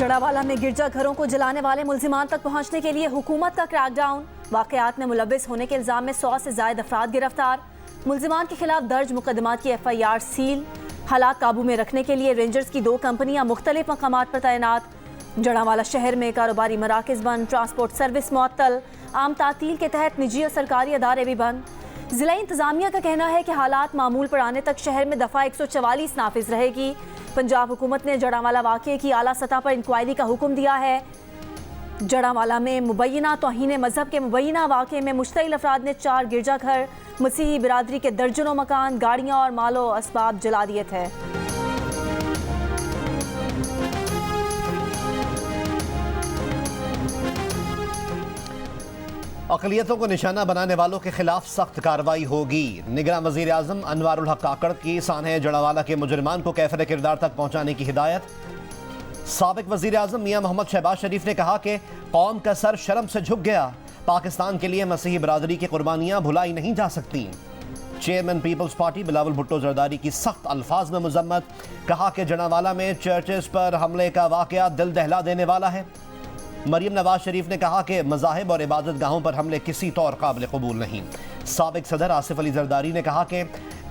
जड़ावाला में गिरजाघरों को जलाने वाले मुल्जिमान तक पहुंचने के लिए हुकूमत का क्रैकडाउन। वाकयात में मुलव्विस होने के इल्जाम में 100 से ज्यादा अफराद गिरफ्तार। मुल्जिमान के खिलाफ दर्ज मुकदमात की FIR सील। हालात काबू में रखने के लिए रेंजर्स की 2 कंपनियां मुख्तलिफ मकामात पर तैनात। जड़ावाला शहर में कारोबारी मराकज़ बंद, ट्रांसपोर्ट सर्विस मुअत्तल। आम तातील के तहत निजी और सरकारी अदारे भी बंद। जिला इंतजामिया का कहना है कि हालात मामूल पर आने तक शहर में दफ़ा 144 नाफिज रहेगी। पंजाब हुकूमत ने जड़ावाला वाक़े की आला सतह पर इंक्वायरी का हुक्म दिया है। जड़ावाला में मुबैना तौहीन मजहब के मुबैना वाक़े में मुश्तइल अफराद ने 4 गिरजाघर, मसीही बिरादरी के दर्जनों मकान, गाड़ियाँ और मालो असबाब जला दिए थे। अक़लियतों को निशाना बनाने वालों के खिलाफ सख्त कार्रवाई होगी। निगरान वज़ीर आज़म अनवारुल हक काकड़ की सानहे जड़ावाला के मुजरिमान को कैफिर किरदार तक पहुँचाने की हिदायत। साबिक वज़ीर आज़म मियाँ मोहम्मद शहबाज शरीफ ने कहा कि कौम का सर शर्म से झुक गया। पाकिस्तान के लिए मसीही बरादरी की कुर्बानियाँ भुलाई नहीं जा सकती। चेयरमैन पीपल्स पार्टी बिलावल भुट्टो जरदारी की सख्त अल्फाज में मजम्मत। कहा कि जड़ावाला में चर्चेस पर हमले का वाक़या दिल दहला देने वाला है। मरियम नवाज शरीफ ने कहा कि मज़ाहिब और इबादत गाहों पर हमले किसी तौर काबिल कबूल नहीं। साबिक सदर आसिफ अली जरदारी ने कहा कि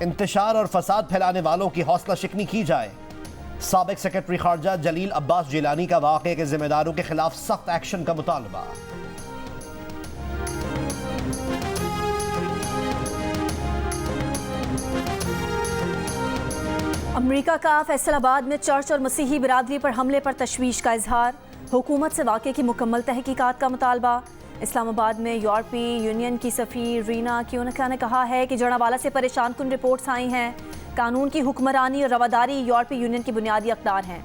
इंतशार और फसाद फैलाने वालों की हौसला शिकनी की जाए। साबिक सेक्रेटरी खारजा जलील अब्बास जिलानी का वाक़े के जिम्मेदारों के खिलाफ सख्त एक्शन का मुतालबा। अमरीका का फैसलाबाद में चर्च और मसीही बिरादरी पर हमले पर तशवीश का इजहार। हुकूमत से वाक़े की मुकम्मल तहकीकात का मुतालबा। इस्लामाबाद में यूरोपीय यूनियन की सफ़ीर रीना क्यूनका ने कहा है कि जड़ावाला से परेशान कुन रिपोर्ट्स आई हैं। कानून की हुक्मरानी और रवादारी यूरोपीय यूनियन की बुनियादी अक़दार हैं।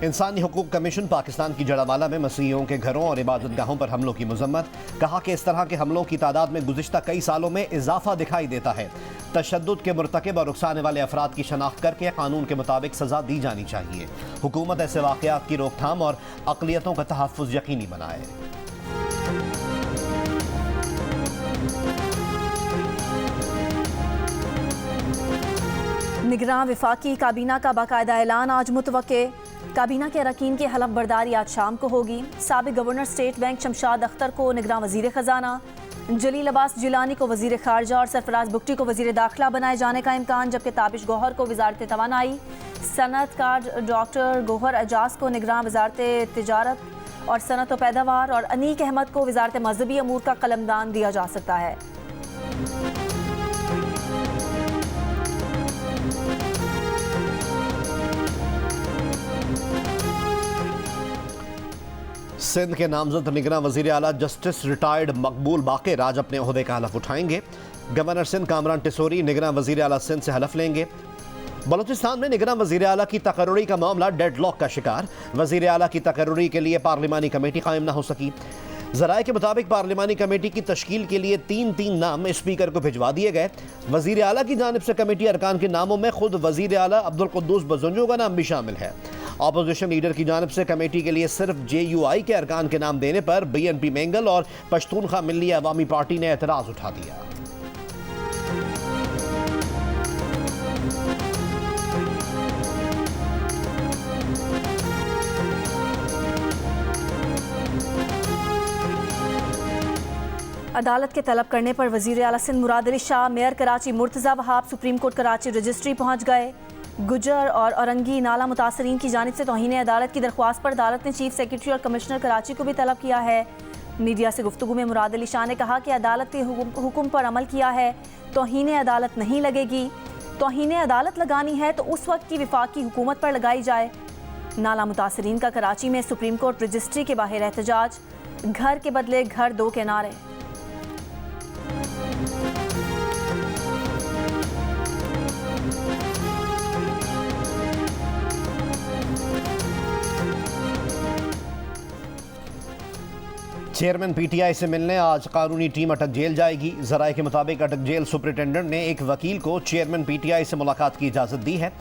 इंसानी हुकूक कमीशन पाकिस्तान की जड़ावाला में मसीहियों के घरों और इबादत गाहों पर हमलों की मजम्मत। कहा कि इस तरह के हमलों की तादाद में गुज़िश्ता कई सालों में इजाफा दिखाई देता है। तशद्दुद के मुर्तकिब और उकसाने वाले अफराद की शनाख्त करके कानून के मुताबिक सज़ा दी जानी चाहिए। हुकूमत ऐसे वाक़यात की रोकथाम और अक़लियतों का तहफ़्फ़ुज़ यकीनी बनाए। निगरान वफाकी काबीना का बाकायदा ऐलान आज मुतवक्के। काबीना के अरकान की हलफ बर्दारी आज शाम को होगी। साबिक governor state bank Shamshad Akhtar को निगरान वज़ीर ख़जाना, जलील अब्बास जिलानी को वज़ीर ख़ारजा और सरफराज बुगटी को वज़ीर दाखिला बनाए जाने का इम्कान, जबकि ताबिश गौहर को वज़ारत तवानाई, सनअतकार डॉक्टर गौहर एजाज को निगरान वज़ारत तिजारत और सनत व पैदावार और अनीक अहमद को वज़ारत मज़हबी अमूर का कलमदान दिया जा सकता है। सिंध के नामजद निगरान वज़ीर आला जस्टिस रिटायर्ड मकबूल बाक़िर आज अपने ओहदे का हलफ उठाएंगे। गवर्नर सिंध कामरान टिसोरी निगरान वज़ीर आला सिंध से हलफ लेंगे। बलूचिस्तान में निगरान वज़ीर आला की तकर्रुरी का मामला डेडलॉक का शिकार। वज़ीर आला की तकर्रुरी के लिए पार्लिमानी कमेटी कायम न हो सकी। ज़राए के मुताबिक पार्लिमानी कमेटी की तश्कील के लिए 3 नाम स्पीकर को भिजवा दिए गए। वज़ीर आला की जानिब से कमेटी अरकान के नामों में खुद वज़ीर आला अब्दुल कुद्दूस बज़ुंजो का नाम भी शामिल है। अपोजिशन लीडर की जानिब से कमेटी के लिए सिर्फ JUI के अरकान के नाम देने पर BNP मेंगल और पश्तूनख्वा मिल्ली अवामी पार्टी ने एतराज़ उठा दिया। अदालत के तलब करने पर वज़ीर आला Sindh Murad Ali Shah, mayor Karachi Murtaza Wahab supreme court Karachi registry पहुँच गए। गुजर और औरंगी नाला मुतासरीन की जानिब से तौहीन अदालत की दरख्वास्त पर अदालत ने चीफ सेक्रेटरी और कमिश्नर कराची को भी तलब किया है। मीडिया से गुफ्तगू में मुराद अली शाह ने कहा कि अदालत के हुक्म पर अमल किया है, तौहीन अदालत नहीं लगेगी। तौहीन अदालत लगानी है तो उस वक्त की वफाकी हुकूमत पर लगाई जाए। नाला मुतासरीन का कराची में सुप्रीम कोर्ट रजिस्ट्री के बाहर एहतजाज, घर के बदले घर दो के नारे। चेयरमैन PTI से मिलने आज कानूनी टीम अटक जेल जाएगी। ज़राए के मुताबिक अटक जेल सुपरिटेंडेंट ने एक वकील को चेयरमैन PTI से मुलाकात की इजाज़त दी है।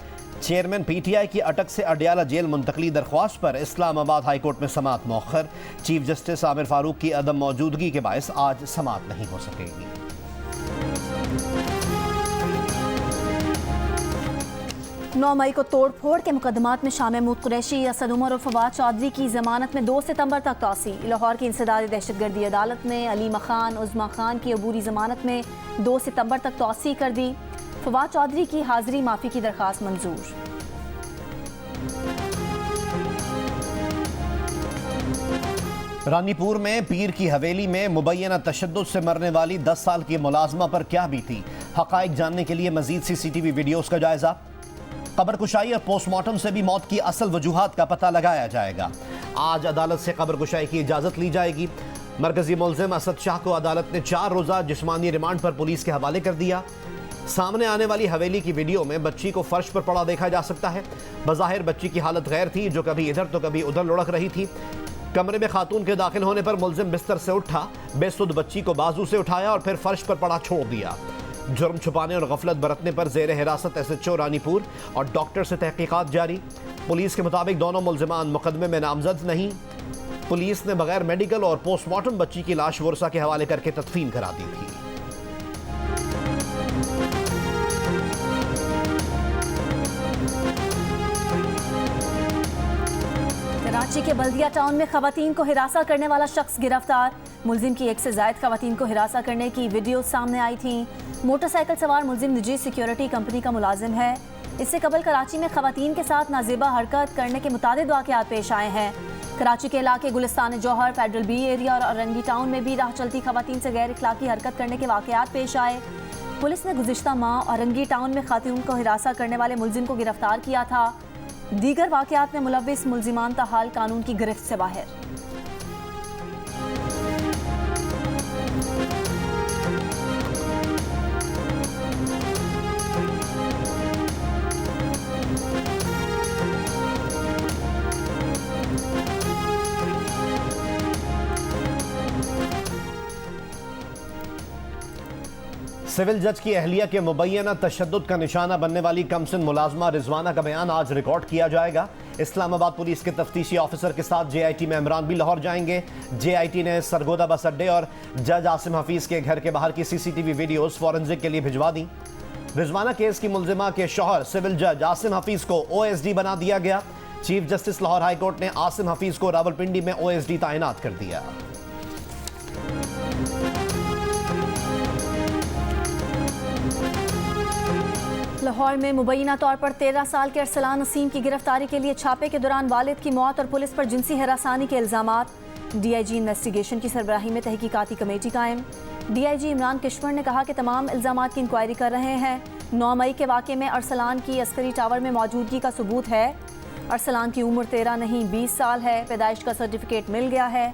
चेयरमैन PTI की अटक से अडियाला जेल मुंतकली दरख्वास्त पर इस्लामाबाद हाई कोर्ट में समाअत मौखर। चीफ जस्टिस आमिर फारूक की अदम मौजूदगी के बायस आज समाअत नहीं हो सकेगी। 9 मई को तोड़ फोड़ के मुकदमात में शामिल महमूद कुरैशी, असद उमर और फवाद चौधरी की जमानत में 2 सितंबर तक तौसी। लाहौर की इंसदादी दहशतगर्दी अदालत ने अलीमा खान, उज़मा खान की अबूरी जमानत में 2 सितंबर तक तौसी कर दी। फवाद चौधरी की हाजिरी माफी की दरख्वास्त मंजूर। रानीपुर में पीर की हवेली में मुबैना तशद्दुद से मरने वाली 10 साल की मुलाजमा पर क्या बीती, हकाइक जानने के लिए मजीद CCTV वीडियोस का जायजा। कब्र कुशाई और पोस्टमार्टम से भी मौत की असल वजूहात का पता लगाया जाएगा। आज अदालत से कब्र कुशाई की इजाज़त ली जाएगी। मरकजी मुल्जिम असद शाह को अदालत ने 4 रोज़ा जिस्मानी रिमांड पर पुलिस के हवाले कर दिया। सामने आने वाली हवेली की वीडियो में बच्ची को फर्श पर पड़ा देखा जा सकता है। बज़ाहिर बच्ची की हालत गैर थी, जो कभी इधर तो कभी उधर लुढ़क रही थी। कमरे में खातून के दाखिल होने पर मुल्जिम बिस्तर से उठा, बेसुध बच्ची को बाजू से उठाया और फिर फर्श पर पड़ा छोड़ दिया। जुर्म छुपाने और गफलत बरतने पर जेर हिरासत SHO रानीपुर और डॉक्टर से तहकीकात जारी। पुलिस के मुताबिक दोनों मुल्जिमान मुकदमे में नामजद नहीं। पुलिस ने बगैर मेडिकल और पोस्टमार्टम बच्ची की लाश वर्सा के हवाले करके तदफीन करा दी थी। कराची के बल्दिया टाउन में खवातीन को हिरासा करने वाला शख्स गिरफ्तार। मुल्जिम की 1 से ज़ायद खवातीन को हिरासा करने की वीडियो सामने आई थी। मोटरसाइकिल सवार मुल्जिम निजी सिक्योरिटी कंपनी का मुलाजिम है। इससे कबल कराची में खवातीन के साथ नाजेबा हरकत करने के मुतादिद वाक़यात पेश आए हैं। कराची के इलाके गुलिस्तान जौहर, फेडरल बी एरिया और औरंगी टाउन में भी राह चलती खवातीन से गैर इखलाकी हरकत करने के वाक़यात पेश आए। पुलिस ने गुज़िश्ता माह औरंगी टाउन में खातून को हिरासा करने वाले मुल्जिम को गिरफ्तार किया था। दीगर वाक़यात में मुलव्विस मुल्जिमान ताहाल कानून की गिरफ्त से बाहर। सिविल जज की अहलिया के मुबैना तशद्दुद का निशाना बनने वाली कमसिन मुलाजमा रिजवाना का बयान आज रिकॉर्ड किया जाएगा। इस्लामाबाद पुलिस के तफ्तीशी ऑफिसर के साथ JIT मेंबरान भी लाहौर जाएंगे। JIT ने सरगोदा बस अड्डे और जज आसिम हफीज के घर के बाहर की CCTV वीडियोस फॉरेंसिक के लिए भिजवा दी। रिजवाना केस की मुल्जिमा के शौहर सिविल जज आसिम हफीज को OSD बना दिया गया। Chief justice Lahore high court ने आसिम हफीज को रावलपिंडी में OSD तैनात कर दिया। लाहौर में मुबैना तौर पर 13 साल के अरसलान नसीम की गिरफ्तारी के लिए छापे के दौरान वालिद की मौत और पुलिस पर जिनसी हरासानी के इल्जामात। DIG इन्वेस्टिगेशन की सरबराही में तहकीकाती कमेटी कायम। DIG इमरान किश्वर ने कहा कि तमाम इल्जामात की इंक्वायरी कर रहे हैं। 9 मई के वाक़े में अरसलान की अस्करी टावर में मौजूदगी का सबूत है। अरसलान की उम्र 13 नहीं 20 साल है। पैदाइश का सर्टिफिकेट मिल गया है।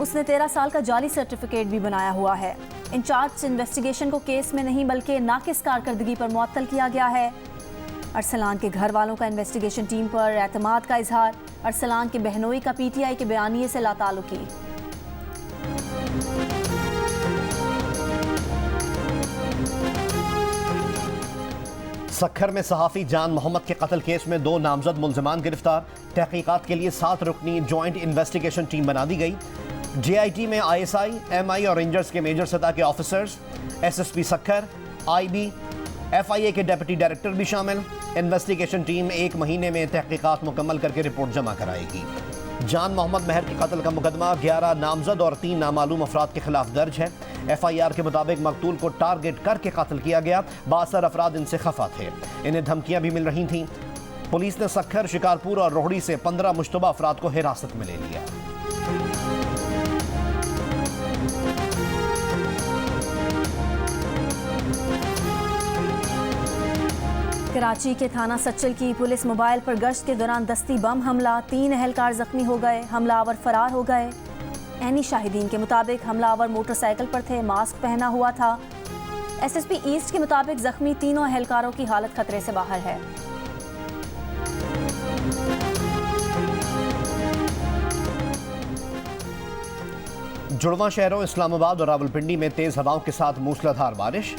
उसने 13 साल का जाली सर्टिफिकेट भी बनाया हुआ है। इंचार्ज इन्वेस्टिगेशन को केस में नहीं बल्कि नाकिस कारकर्दगी पर मुअत्तल किया गया है। अरसलान के घर वालों का इन्वेस्टिगेशन टीम पर एतमाद का इजहार। अरसलान के बहनोई का PTI के बयानिए से लाताल्लुकी। सक्खर में सहाफ़ी जान मोहम्मद के कत्ल केस में 2 नामजद मुल्जिमान गिरफ्तार। तहकीकात के लिए 7 रुकनी जॉइंट इन्वेस्टिगेशन टीम बना दी गई। JIT में ISI, MI और रेंजर्स के मेजर सतह के officers, SSP Sukkur, IB, FIA के डिप्टी डायरेक्टर भी शामिल। इन्वेस्टिगेशन टीम 1 महीने में तहकीकात मुकम्मल करके रिपोर्ट जमा कराएगी। जान मोहम्मद महर के कत्ल का मुकदमा 11 नामजद और 3 नामालूम अफराद के खिलाफ दर्ज है। FIR के मुताबिक मकतूल को टारगेट करके कत्ल किया गया। 62 अफराद इनसे खफा थे। इन्हें धमकियां भी मिल रही थीं। पुलिस ने सक्खर, शिकारपुर और रोहड़ी से 15 मुश्तबा अफराद को हिरासत में ले लिया। कराची के थाना सच्चल की पुलिस मोबाइल पर गश्त के दौरान दस्ती बम हमला। 3 अहलकार जख्मी हो गए। हमलावर फरार हो गए। ऐनी शाहिदीन के मुताबिक हमलावर मोटरसाइकिल पर थे, मास्क पहना हुआ था। SSP ईस्ट के मुताबिक जख्मी तीनों अहलकारों की हालत खतरे से बाहर है। जुड़वा शहरों इस्लामाबाद और रावलपिंडी में तेज हवाओं के साथ मूसलाधार बारिश।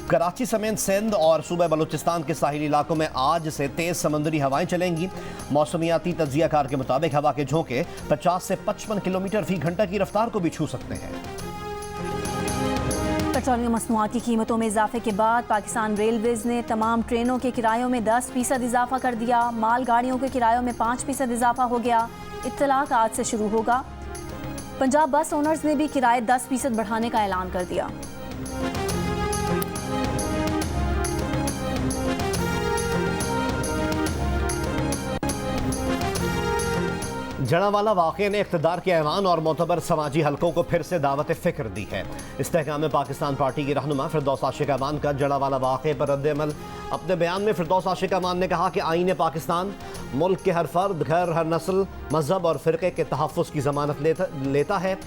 कराची समेत सिंध और सूबे बलूचिस्तान के साहिली इलाकों में आज से तेज समुद्री हवाएं चलेंगी। मौसमियाती तज्जियाकार के मुताबिक हवा के झोंके 50 से 55 किलोमीटर फी घंटा की रफ्तार को भी छू सकते हैं। पेट्रोलियम मसनूआत की कीमतों में इजाफे के बाद पाकिस्तान रेलवेज ने तमाम ट्रेनों के किरायों में 10% इजाफा कर दिया। मालगाड़ियों के किरायों में 5% इजाफा हो गया। इत्तलाक आज से शुरू होगा। पंजाब बस ओनर्स ने भी किराए 10% बढ़ाने का ऐलान कर दिया। जड़ावाला वाक़े ने इक़्तिदार के ऐवान और मोतबर समाजी हलकों को फिर से दावत फ़िक्र दी है। इस्तेहकाम पाकिस्तान पार्टी की रहनुमा फिरदौस आशिक अमान का जड़ावाला वाक़े पर रद्द-ए-अमल। अपने बयान में फिरदौस आशिक अमान ने कहा कि आईन पाकिस्तान मुल्क के हर फर्द, घर, हर नस्ल, मजहब और फ़िरक़े के तहफ़्फ़ुज़ की ज़मानत लेता है।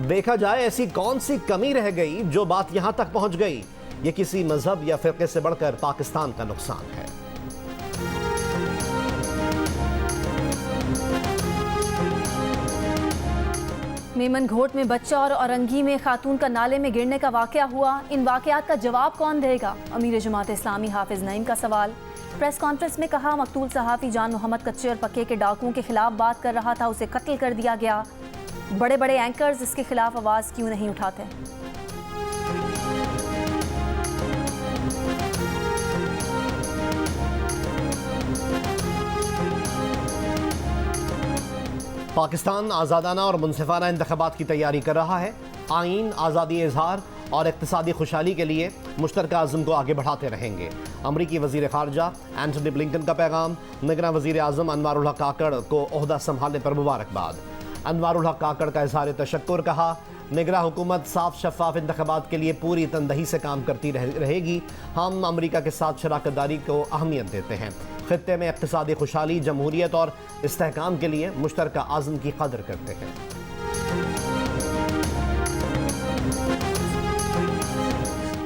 देखा जाए ऐसी कौन सी कमी रह गई जो बात यहाँ तक पहुँच गई। ये किसी मजहब या फ़िरक़े से बढ़कर पाकिस्तान का नुकसान है। मेमन घोट में बच्चा और औरंगी में खातून का नाले में गिरने का वाक़या हुआ। इन वाक़यात का जवाब कौन देगा? अमीर जमात इस्लामी हाफिज नईम का सवाल। प्रेस कॉन्फ्रेंस में कहा, मकतूल सहाफ़ी जान मोहम्मद कच्चे और पक्के के डाकुओं के खिलाफ बात कर रहा था, उसे कत्ल कर दिया गया। बड़े बड़े एंकर्स इसके खिलाफ आवाज़ क्यों नहीं उठाते? पाकिस्तान आज़ादाना और मुनसिफाना इंतख़ाबात की तैयारी कर रहा है। आइन, आज़ादी इजहार और इक़्तिसादी खुशहाली के लिए मुश्तरका अज़्म को आगे बढ़ाते रहेंगे। अमरीकी वज़ीर ख़ारजा एंटनी ब्लिंकन का पैगाम। निगरान वज़ीर आज़म अनवारुल हक काकड़ को ओहदा संभालने पर मुबारकबाद। अनवारुल हक काकड़ का इज़हार तशक्कुर। कहा, निगरान हुकूमत साफ शफाफ इंतख़ाबात के लिए पूरी तनदही से काम करती रहेगी। हम अमरीका के साथ शराकतदारी को अहमियत देते हैं। खित्ते में इक़्तिसादी खुशहाली, जमहूरियत और इस्तेहकाम के लिए मुश्तरका आज़म की कदर करते हैं।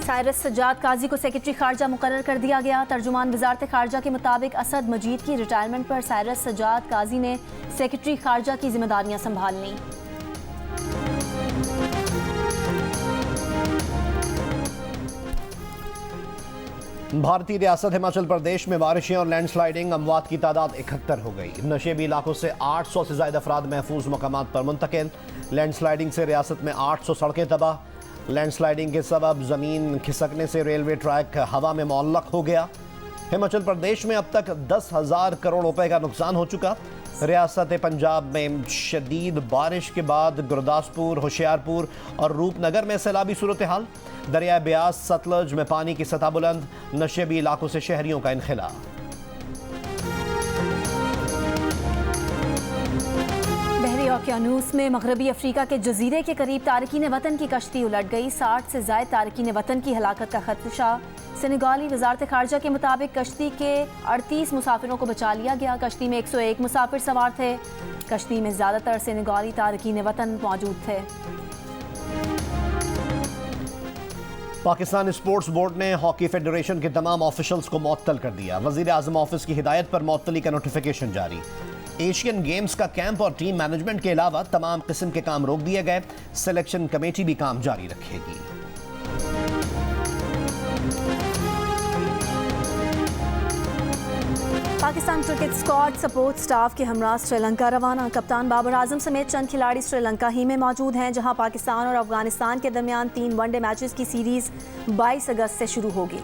साइरस सज्जाद काजी को सेक्रेटरी खारजा मुकर्रर कर दिया गया। तर्जुमान वजारत खारजा के मुताबिक असद मजीद की रिटायरमेंट पर साइरस सज्जाद काजी ने सेक्रेटरी खारजा की जिम्मेदारियां संभाल लीं। भारतीय रियासत हिमाचल प्रदेश में बारिशें और लैंडस्लाइडिंग, अमवात की तादाद 71 हो गई। नशेबी इलाकों से 800 से ज़ायद अफराद महफूज मकामात पर मुंतकिल। लैंडस्लाइडिंग से रियासत में 800 सड़कें तबाह। लैंडस्लाइडिंग के सबब ज़मीन खिसकने से रेलवे ट्रैक हवा में मुअल्लक हो गया। हिमाचल प्रदेश में अब तक 10,000 करोड़ रुपए का नुकसान हो चुका। रियासत पंजाब में शदीद बारिश के बाद गुरदासपुर, होशियारपुर और रूपनगर में सैलाबी सूरत हाल। दरिया ब्यास, सतलज में पानी की सतह बुलंद। नशेबी इलाकों से शहरियों का इनखला। बहरी ओकियानूस में मगरबी अफ्रीका के जजीरे के करीब तारकीन वतन की कश्ती उलट गई। 60 से ज़ायद तारकीन वतन की हलाकत का खदशा। सेनेगाली वजारत खारजा के मुताबिक कश्ती के 38 मुसाफिरों को बचा लिया गया। कश्ती में 101 मुसाफिर सवार थे। कश्ती में ज़्यादातर सेनेगाली तारकीन वतन मौजूद थे। पाकिस्तान स्पोर्ट्स बोर्ड ने हॉकी फेडरेशन के तमाम ऑफिशियल्स को मुअत्तल कर दिया। वज़ीर आज़म ऑफिस की हिदायत पर मुअत्तली का नोटिफिकेशन जारी। एशियन गेम्स का कैंप और टीम मैनेजमेंट के अलावा तमाम किस्म के काम रोक दिए गए। सिलेक्शन कमेटी भी काम जारी रखेगी। Pakistan cricket squad support staff के हमरा श्रीलंका रवाना। कप्तान बाबर आजम समेत चंद खिलाड़ी श्रीलंका ही में मौजूद हैं, जहां पाकिस्तान और अफगानिस्तान के दरमियान 3 वनडे मैचेस की सीरीज 22 अगस्त से शुरू होगी।